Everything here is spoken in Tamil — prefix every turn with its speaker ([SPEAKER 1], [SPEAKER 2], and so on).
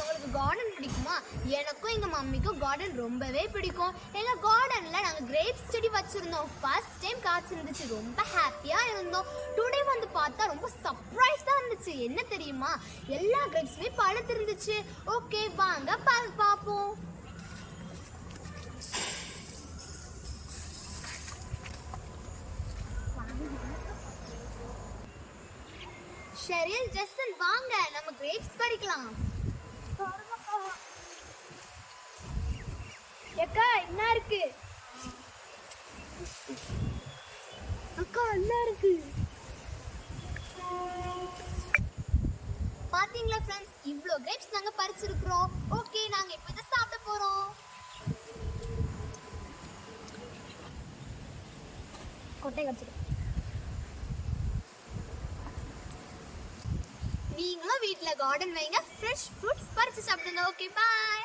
[SPEAKER 1] உங்களுக்கு கார்டன் பிடிக்குமா? எனக்கும் எங்கள் மம்மிக்கும் கார்டன் ரொம்பவே பிடிக்கும். எங்கள் கார்டனில் நாங்கள் கிரேப்ஸ் செடி வச்சுருந்தோம். ஃபர்ஸ்ட் டைம் காய்ச்சிருந்துச்சு, ரொம்ப ஹாப்பியாக இருந்தோம். டுடே வந்து பார்த்தா ரொம்ப சர்ப்ரைஸாக இருந்துச்சு. என்ன தெரியுமா, எல்லா கிரேப்ஸுமே பழுத்து இருந்துச்சு. ஓகே வாங்க பார்ப்போம். ஷெரில், ஜஸ்டின் வாங்க நம்ம கிரேப்ஸ் பறிக்கலாம்.
[SPEAKER 2] அக்கா என்ன இருக்கு? அக்கா என்ன இருக்கு?
[SPEAKER 1] பாத்தீங்களா ஃப்ரெண்ட்ஸ், இவ்ளோ கிரேப்ஸ் நாங்க பறிச்சிருக்கிறோம். ஓகே, நாங்க இப்போ இதை சாப்பிட போறோம்.
[SPEAKER 2] கொட்டை கடிச்சிட்டு
[SPEAKER 1] நீங்களும் வீட்டில் கார்டன் வைங்க, ஃப்ரெஷ் ஃப்ரூட்ஸ் பறிச்சு சாப்பிடுங்க. Okay bye.